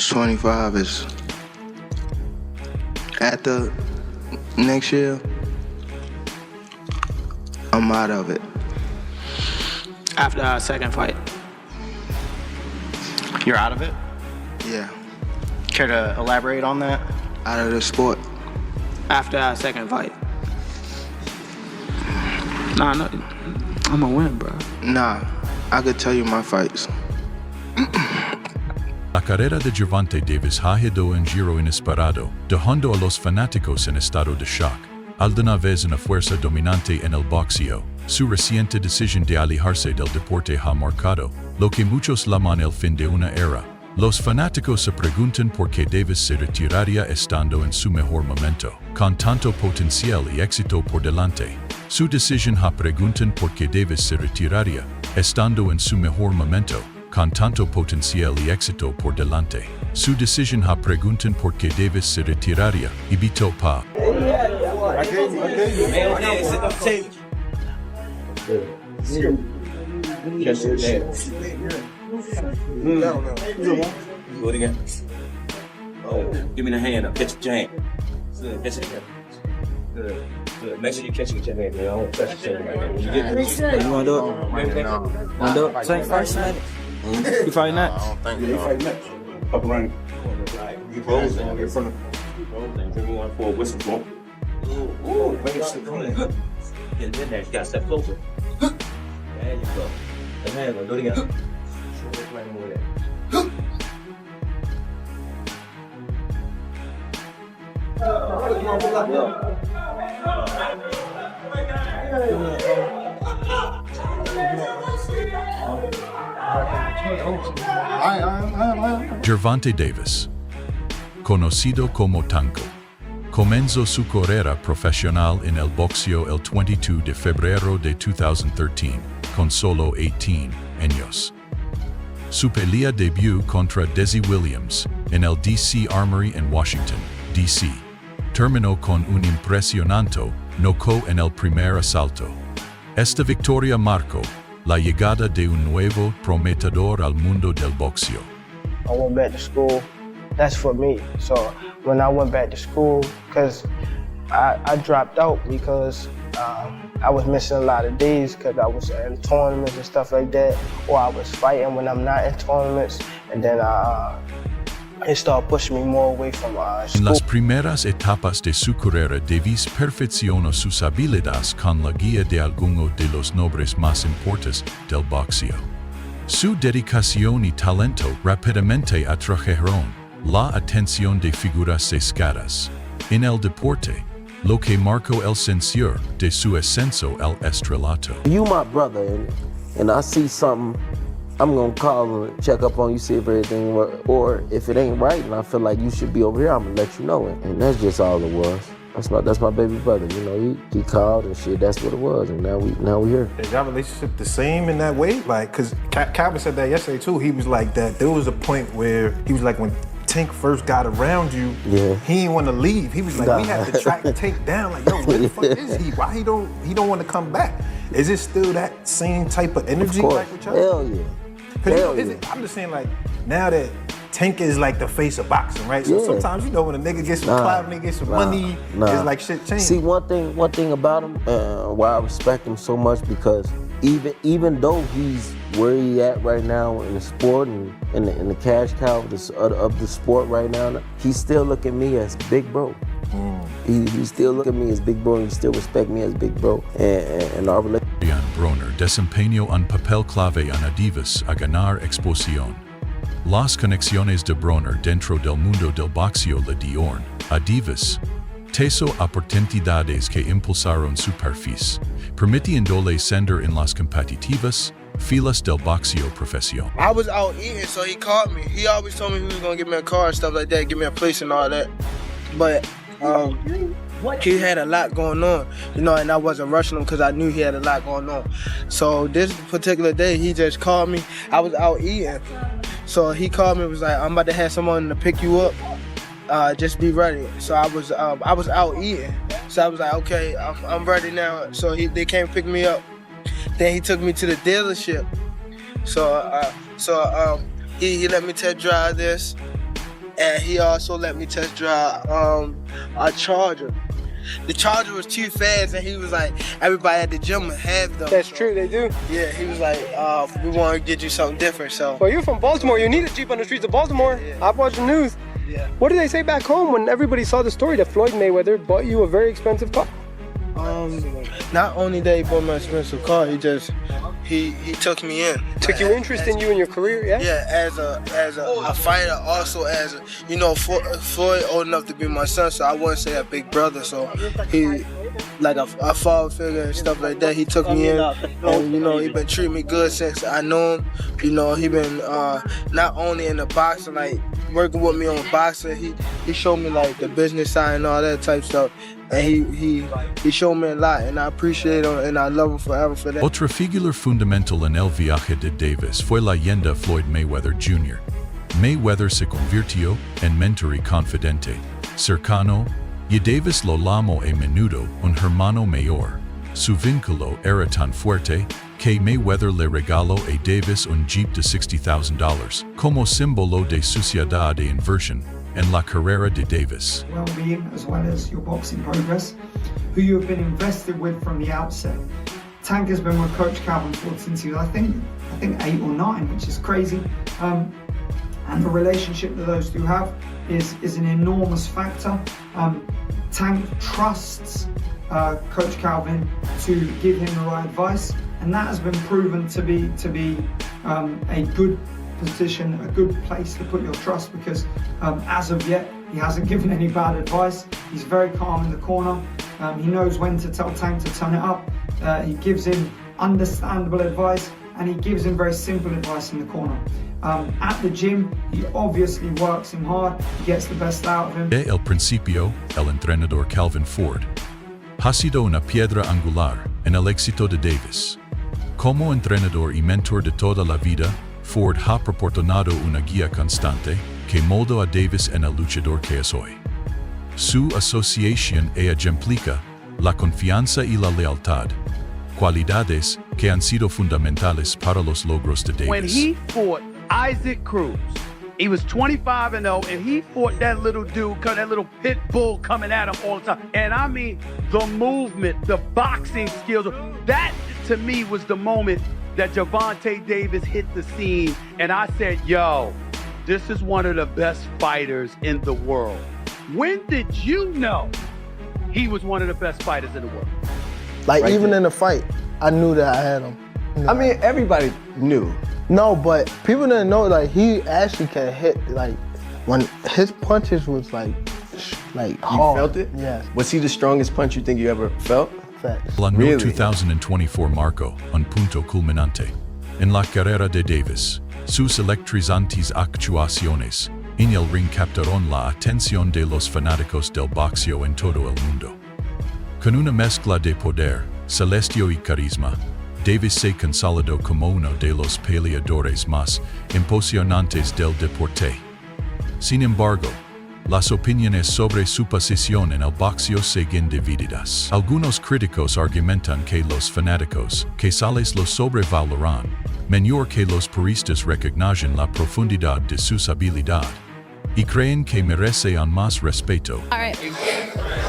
25 is after next year, I'm out of it. After our second fight. You're out of it? Yeah, Care to elaborate on that? out of the sport. After our second fight. Nah, no, I'm gonna win, bro. Nah, I could tell you my fights. La carrera de Gervonta Davis ha quedado en giro inesperado, dejando a los fanáticos en estado de shock. Alguna vez una fuerza dominante en el boxeo, su reciente decisión de alejarse del deporte ha marcado lo que muchos llaman el fin de una era. Los fanáticos se preguntan por qué Davis se retiraría estando en su mejor momento, con tanto potencial y éxito por delante. Su decisión ha preguntan por qué Davis se retiraría estando en su mejor momento, con tanto potencial y éxito por delante. Su decisión ha preguntan por qué Davis se retiraría y evitó pa. Do it again. Oh, give me the hand up. Catch your hand. Good. Catch it again. Good. Good. Make sure you're catching your hand, man. I don't touch your hand right now. When you get this, You want to do it? Want to do it? Say first, man. You fighting next? I don't think so. You fight next. Up around. Keep rolling. In front of. Rolling. Give me one for a whistle. Ooh. Make it sit clean. Get in there. You gotta step closer. There you go. The hand. Do it again. Gervonta Davis, conocido como Tanto, comenzó su carrera profesional en el boxeo el 22 de febrero de 2013, con solo 18 años. Su pelea debut contra Desi Williams en el DC Armory en Washington, D.C. terminó con un impresionante knockout en el primer asalto. Esta victoria marcó la llegada de un nuevo prometedor al mundo del boxeo. I went back to school. That's for me. So when I went back to school, because I dropped out because I was missing a lot of days because I was in tournaments and stuff like that, or I was fighting when I'm not in tournaments, and then it started pushing me more away from En school. las primeras etapas de su carrera, Davis perfeccionó sus habilidades con la guía de algunos de los nombres más importantes del boxeo. Su dedicación y talento rápidamente atrajeron la atención de figuras destacadas en el deporte, lo que marcó el censor de su ascenso al estrelato. You my brother, and I see something, I'm gonna call and check up on you, see if everything works. Or if it ain't right and I feel like you should be over here, I'm gonna let you know it. And that's just all it was. That's my baby brother, you know, he called and shit, that's what it was, and now we here. Is y'all relationship the same in that way? Like, cause Calvin said that yesterday too, he was like that, there was a point where he was like, when Tank first got around you, he didn't want to leave. He was like, we have to track Tank down. Like, yo, where the fuck is he? Why he don't want to come back? Is it still that same type of energy? Of course, like with y'all? hell yeah. Hell yeah. I'm just saying, like, now that Tank is like the face of boxing, right? So sometimes, you know, when a nigga gets some clout and they get some money, it's like shit changes. See, one thing about him, why I respect him so much, because even though he's where he at right now in the sport and in the cash cow of the sport right now, he still look at me as big bro. He still look at me as big bro, and he still respect me as big bro. And our relationship. Broner desempeñó un papel clave en Davis a ganar exposición. Las conexiones de Broner dentro del mundo del boxeo le dieron a Davis teso oportunidades que impulsaron su perfil, permitiéndole ascender en las competitivas filas del boxeo profesional. I was out eating, so he called me. He always told me he was gonna give me a car and stuff like that, give me a place and all that. But he had a lot going on, you know, and I wasn't rushing him because I knew he had a lot going on. So this particular day, he just called me. I was out eating, so he called me and was like, I'm about to have someone to pick you up. Just be ready. So I was out eating. So I was like, okay, I'm ready now. So they came pick me up. Then he took me to the dealership. So he let me test drive this. and he also let me test drive a Charger. The Charger was too fast, and he was like, everybody at the gym have them. That's true, they do. Yeah, he was like, we want to get you something different, so. Well, you're from Baltimore. You need a Jeep on the streets of Baltimore. Yeah. I've watched the news. Yeah. What did they say back home when everybody saw the story that Floyd Mayweather bought you a very expensive car? Not only that he bought my expensive car, he took me in. Took you interest in you and your career, yeah? Yeah, as a fighter, also as a, you know, Floyd old enough to be my son, so I wouldn't say a big brother, so he, like a father figure and stuff like that, he took me in, and you know, he been treating me good since I knew him. You know, he been not only in the boxing, like working with me on boxing, he showed me like the business side and all that type stuff. And he showed me a lot, and I appreciate him, and I love him forever for that. Otra figura fundamental en el viaje de Davis fue la leyenda Floyd Mayweather Jr. Mayweather se convirtió en mentor y confidente, cercano, y Davis lo llamó a menudo un hermano mayor. Su vínculo era tan fuerte que Mayweather le regaló a Davis un Jeep de $60,000 como símbolo de sociedad de inversión en la Carrera de Davis. Well-being as well as your boxing progress, who you have been invested with from the outset. Tank has been with Coach Calvin Ford since he was, I think 8 or 9, which is crazy. And the relationship that those two have is an enormous factor. Tank trusts Coach Calvin to give him the right advice, and that has been proven to be a good position, a good place to put your trust, because as of yet he hasn't given any bad advice. He's very calm in the corner. He knows when to tell Tank to turn it up. He gives him understandable advice, and he gives him very simple advice in the corner. At the gym, he obviously works him hard. He gets the best out of him. De el principio, el entrenador Calvin Ford ha sido una piedra angular en el éxito de Davis. Como entrenador y mentor de toda la vida, Ford ha proporcionado una guía constante que moldó a Davis en el luchador que es hoy. Su asociación ejemplifica la confianza y la lealtad, cualidades que han sido fundamentales para los logros de Davis. When he fought Isaac Cruz, he was 25-0, and he fought that little dude, that little pit bull coming at him all the time. And I mean, the movement, the boxing skills, that to me was the moment that Gervonta Davis hit the scene, and I said, yo, this is one of the best fighters in the world. When did you know he was one of the best fighters in the world? Like, right even there. In the fight, I knew that I had him. You know? I mean, everybody knew. No, but people didn't know, like, he actually can hit, like, when his punches was like hard. You felt it? Yeah. Was he the strongest punch you think you ever felt? La no Really? 2024 marcó un punto culminante en la carrera de Davis. Sus electrizantes actuaciones en el ring captaron la atención de los fanáticos del boxeo en todo el mundo. Con una mezcla de poder, celestio y carisma, Davis se consolidó como uno de los peleadores más impresionantes del deporte. Sin embargo, las opiniones sobre su posición en el boxeo siguen divididas. Algunos críticos argumentan que los fanáticos, que sales lo sobrevaloran, menor que los puristas reconocen la profundidad de sus habilidad, y creen que merecen más respeto. All right.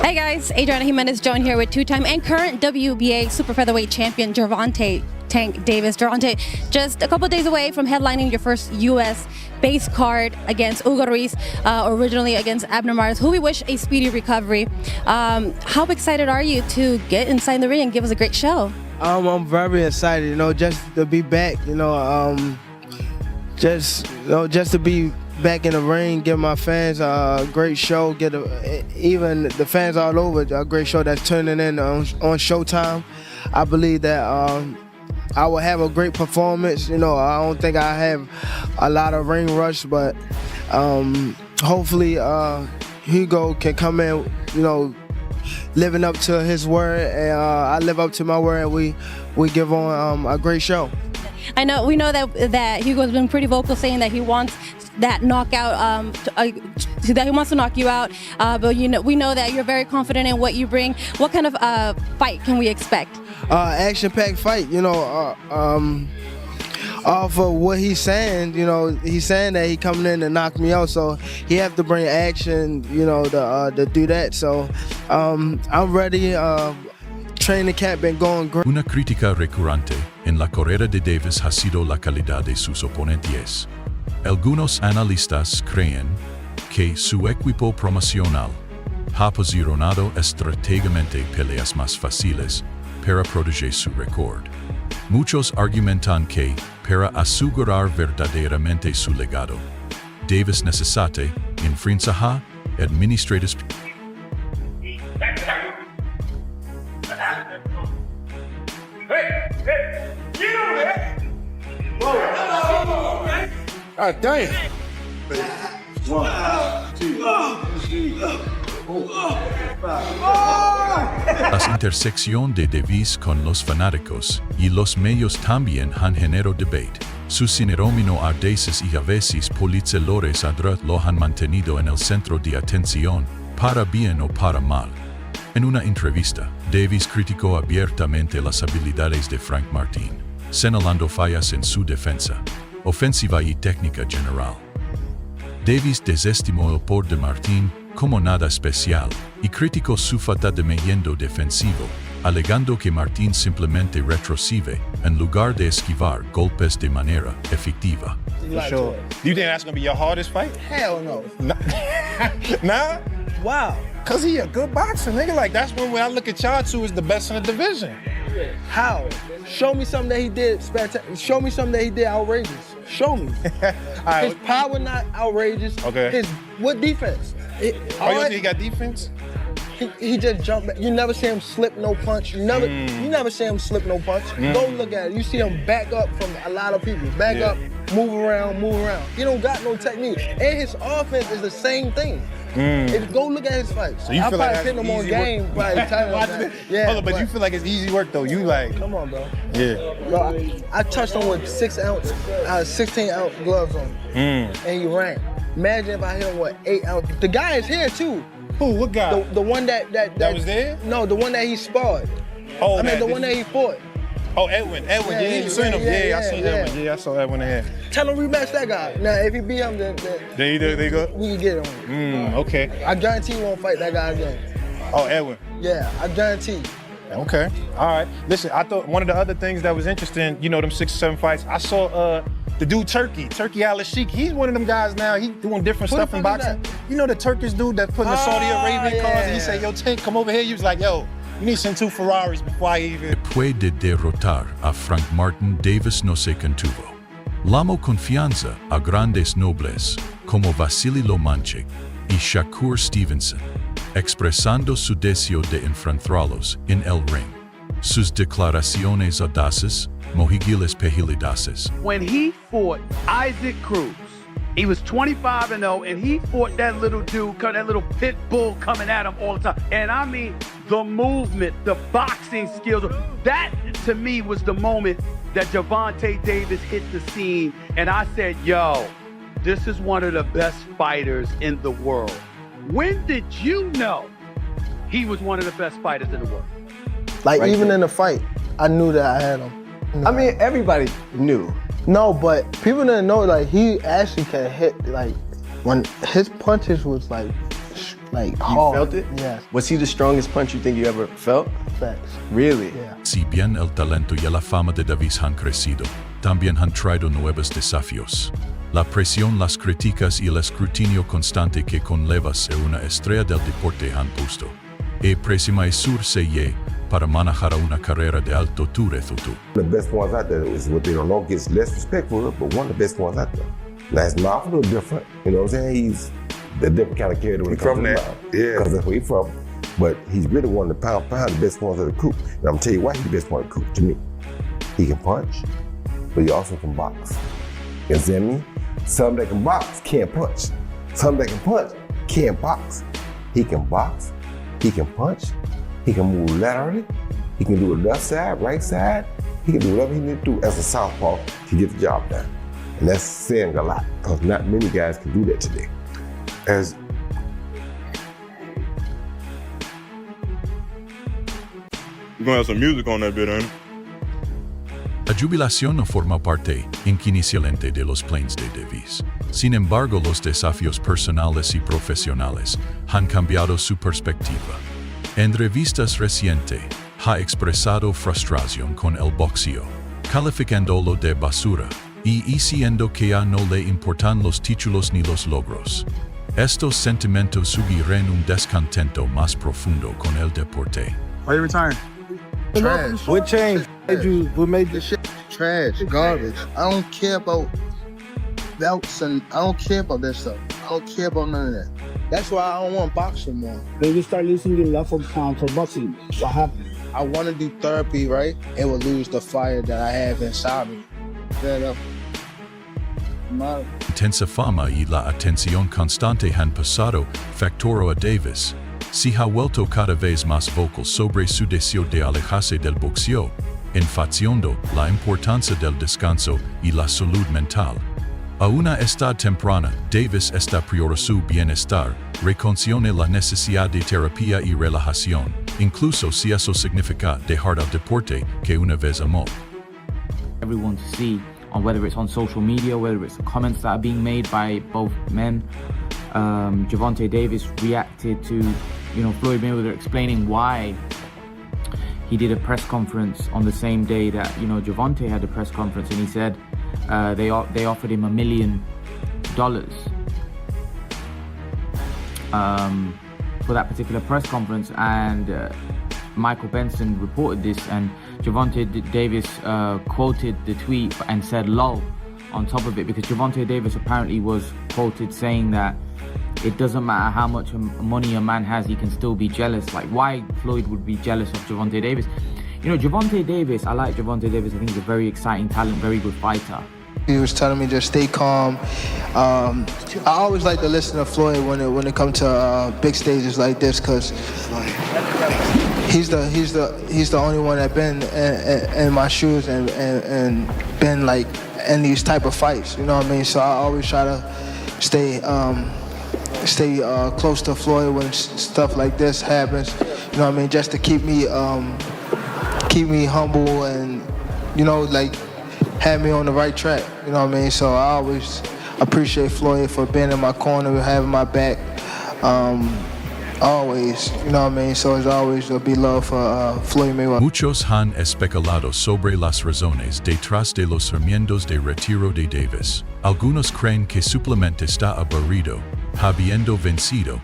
Hey guys, Adriana Jimenez joined here with two-time and current WBA super featherweight champion Gervonta Tank Davis. Gervonta, just a couple days away from headlining your first U.S. base card against Hugo Ruiz, originally against Abner Mares, who we wish a speedy recovery. How excited are you to get inside the ring and give us a great show? I'm very excited, you know, just to be back, you know, just to be back in the ring, give my fans a great show, even the fans all over a great show that's turning in on Showtime. I believe that I will have a great performance. You know, I don't think I have a lot of ring rush, but hopefully Hugo can come in, you know, living up to his word, and I live up to my word, and we give on a great show. We know that Hugo's been pretty vocal saying that he wants that knockout, that he wants to knock you out. But we know that you're very confident in what you bring. What kind of fight can we expect? Action-packed fight. You know, off of what he's saying. You know, he's saying that he coming in to knock me out, so he have to bring action. You know, to do that. So I'm ready. Training camp been going great. Una crítica recurrente en la carrera de Davis ha sido la calidad de sus oponentes. Algunos analistas creen que su equipo promocional ha posicionado estratégicamente peleas más fáciles para proteger su récord. Muchos argumentan que, para asegurar verdaderamente su legado, Davis necesita enfrentar administrativos. Ah, damn. La intersección de Davis con los fanáticos y los medios también han generado debate. Su sinónimo a veces y a veces polizadores lo han mantenido en el centro de atención, para bien o para mal. En una entrevista, Davis criticó abiertamente las habilidades de Frank Martin, señalando fallas en su defensa, ofensiva y técnica general. Davis desestimó el por de Martin como nada especial y criticó su falta de movimiento defensivo, alegando que Martin simplemente retrocede en lugar de esquivar golpes de manera efectiva. For sure. Do you think that's gonna be your hardest fight? Hell no. Nah? Wow. Cause he a good boxer, nigga. Like that's when I look at y'all two as the best in the division. How? Show me something that he did spectacular. Show me something that he did outrageous. Show me. His power not outrageous. Okay. What defense? You think he got defense? He just jumped back. You never see him slip no punch. You never see him slip no punch. Go look at it. You see him back up from a lot of people. Back up, move around. He don't got no technique. And his offense is the same thing. Go look at his fights. So you feel like hit him on game, probably yeah. Hold on, but you feel like it's easy work though. You like, come on, bro. Yeah. Bro, I touched him with 16-ounce gloves on, and he ran. Imagine if I hit him with 8-ounce. The guy is here too. Who? What guy? The one that was there? No, the one that he sparred. Oh, I mean the one that he fought. Oh, Edwin. Yeah, you seen him? Yeah, I saw Edwin. Yeah, I saw Edwin in here. Tell him rematch that guy. Now, if he beat him, then there you go. We can get him. Okay. I guarantee he won't fight that guy again. Oh, Edwin. Yeah, I guarantee. Okay. All right. Listen, I thought one of the other things that was interesting, you know, them 6 or 7 fights. I saw the dude Turkey Al-Sheikh. He's one of them guys now. He's doing different stuff in boxing. You know the Turkish dude that put in the Saudi Arabian cars, and he said, "Yo, Tank, come over here." He was like, "Yo, you need to send 2 Ferraris before I even." Después de derrotar a Frank Martin, Davis no se contuvo. Llamó confianza a grandes nobles como Vasily Lomachenko y Shakur Stevenson, expresando su deseo de enfrentarlos en el ring. Sus declaraciones audaces, mojigiles pejilidaces. When he fought Isaac Cruz, he was 25-0, and he fought that little dude, that little pit bull coming at him all the time. And I mean, the movement, the boxing skills, that to me was the moment that Gervonta Davis hit the scene. And I said, yo, this is one of the best fighters in the world. When did you know he was one of the best fighters in the world? Like right even there. In the fight, I knew that I had him. I mean, everybody knew. No, but people didn't know, like, he actually can hit, like, when his punches was, like hard. You felt it? Yes. Was he the strongest punch you think you ever felt? Facts. Really? Yeah. Si bien el talento y la fama de Davis han crecido, también han traído nuevos desafíos. La presión, las críticas y el escrutinio constante que conlleva ser una estrella del deporte han puesto. E presionar para manejar una carrera de alto resultado. The best ones out there is what they don't know gets less respect for it, but one of the best ones out there. Now his mouth a little different, you know what I'm saying? He's the different kind of character when it comes to the mouth. Yeah. Because that's where he's from. But he's really one of the pound the best ones of the group. And I'm gonna tell you why he's the best one of the group to me. He can punch, but he also can box. You understand me? Some that can box can't punch. Some that can punch can't box. He can box, he can punch, he can move laterally, he can do it left side, right side, he can do whatever he needs to do as a southpaw to get the job done. And that's saying a lot, because not many guys can do that today. As you're gonna have some music on that bit, ain't it? La jubilación no forma parte inicialmente de los planes de Davis. Sin embargo, los desafíos personales y profesionales han cambiado su perspectiva. En entrevistas recientes, ha expresado frustración con el boxeo, calificándolo de basura y diciendo que ya no le importan los títulos ni los logros. Estos sentimientos sugieren un descontento más profundo con el deporte. Why you retiring? Trash. What changed? What made this shit trash, garbage? I don't care about belts and I don't care about that stuff. I don't care about none of that. That's why I don't want boxing more. Then you start losing your love for boxing. What happened? I want to do therapy, right? It will lose the fire that I have inside me. Intensa fama y la atención constante han pasado factoro a Davis. Si ha vuelto cada vez más vocal sobre su deseo de alejarse del boxeo, enfatizando la importancia del descanso y la salud mental. A una edad temprana, Davis está priorizando su bienestar, reconcione la necesidad de terapia y relajación, incluso si eso significa dejar el deporte que una vez amó. Everyone to see, on whether it's on social media, whether it's the comments that are being made by both men. Gervonta Davis reacted to, Floyd Mayweather explaining why he did a press conference on the same day that, Gervonta had a press conference, and he said they offered him $1 million for that particular press conference, and Michael Benson reported this, and Gervonta Davis quoted the tweet and said "lol" on top of it, because Gervonta Davis apparently was quoted saying that it doesn't matter how much money a man has, he can still be jealous. Like, why Floyd would be jealous of Gervonta Davis? Gervonta Davis, I like Gervonta Davis. I think he's a very exciting talent, very good fighter. He was telling me just stay calm. I always like to listen to Floyd when it comes to big stages like this, because he's the only one that been in my shoes and been like in these type of fights. You know what I mean? So I always try to stay close to Floyd when stuff like this happens. You know what I mean? Just to keep me humble and like have me on the right track. You know what I mean? So I always appreciate Floyd for being in my corner, having my back. Always, you know what I mean? So it's always a big love for Floyd Mayweather. Muchos han especulado sobre las razones detrás de los movimientos de retiro de Davis. Algunos creen que simplemente está aburrido, habiendo vencido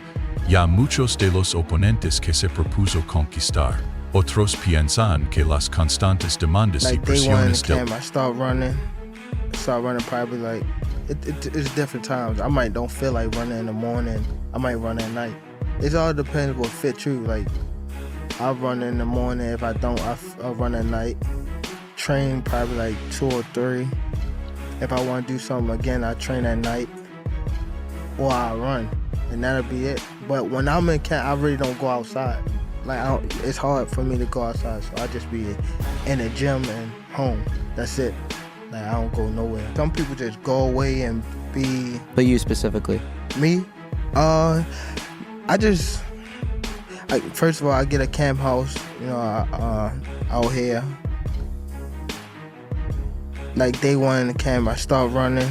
ya muchos de los oponentes que se propuso conquistar. Otros piensan que las constantes demandas y presiones del... I start running probably like, it's different times. I might don't feel like running in the morning. I might run at night. It all depends what fits you. Like, I'll run in the morning. If I don't, I'll run at night. Train probably like 2 or 3. If I want to do something again, I train at night. Or I run, and that'll be it. But when I'm in camp, I really don't go outside. Like, it's hard for me to go outside, so I just be in the gym and home. That's it. Like, I don't go nowhere. Some people just go away and be... But you specifically? Me? First of all, I get a camp house, out here. Like, day one in the camp, I start running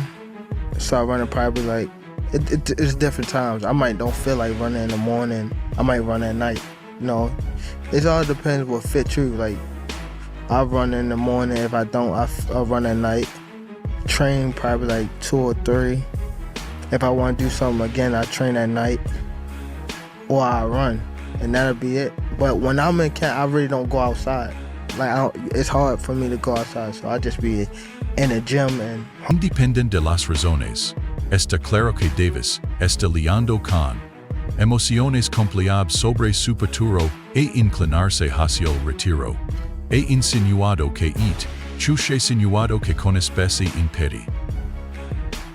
probably like, it's different times. I might don't feel like running in the morning. I might run at night. It all depends what fits you. Like, I'll run in the morning. If I don't, I'll run at night. Train probably like 2 or 3. If I want to do something again, I train at night. Or I run, and that'll be it. But when I'm in camp, I really don't go outside. Like, it's hard for me to go outside, so I just be in the gym and... Independent de las razones, está claro que Davis está liando con emociones complicadas sobre su futuro e inclinarse hacia el retiro. E insinuado que chuche insinuado que con especie impedi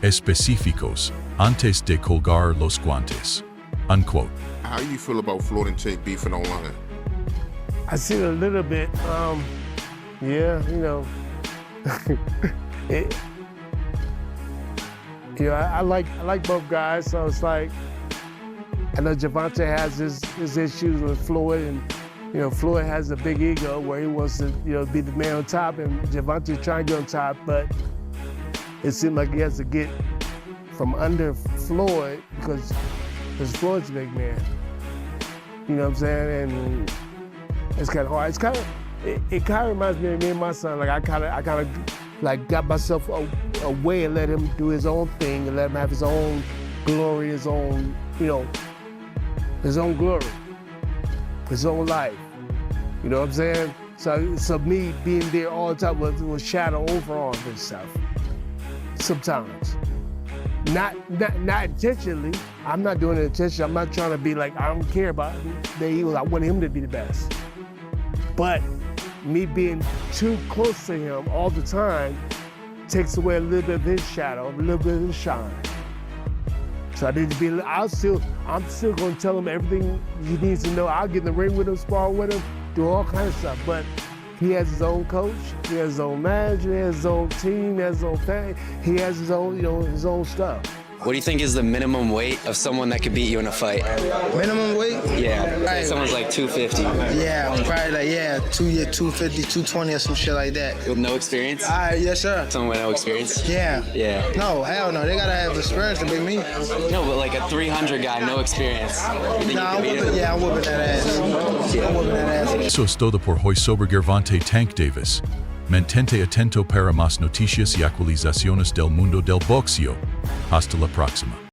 específicos antes de colgar los guantes. Unquote. How you feel about Floyd and Tank beefing online? I seen a little bit. Yeah, I like both guys, so it's like, I know Gervonta has his issues with Floyd, and You know, Floyd has a big ego where he wants to, you know, be the man on top, and Gervonta's trying to get on top, but it seemed like he has to get from under Floyd because Floyd's a big man. You know what I'm saying? And it's kind of hard. It's kind of, it kind of reminds me of me and my son. Like I kind of like got myself away and let him do his own thing and let him have his own glory, his own, you know, his own glory, his own life. You know what I'm saying? So me being there all the time was shadow over all this stuff. Sometimes. Not intentionally. I'm not doing it intentionally. I'm not trying to be like, I don't care about him. I want him to be the best. But me being too close to him all the time takes away a little bit of his shadow, a little bit of his shine. So I need to be, I'm still gonna tell him everything he needs to know. I'll get in the ring with him, spar with him, do all kinds of stuff. But he has his own coach, he has his own manager, he has his own team, he has his own family, he has his own, you know, his own stuff. What do you think is the minimum weight of someone that could beat you in a fight? Minimum weight? Yeah, like someone's like 250. Yeah, probably like, 250, 220 or some shit like that. With no experience? Yes, sir. Someone with no experience? Yeah. Yeah. No, hell no, they gotta have experience to beat me. No, but like a 300 guy, no experience. I'm whooping that ass. I'm whooping that ass. Eso es todo por hoy sobre Gervonta Tank Davis. Mantente atento para más noticias y actualizaciones del mundo del boxeo. Hasta la próxima.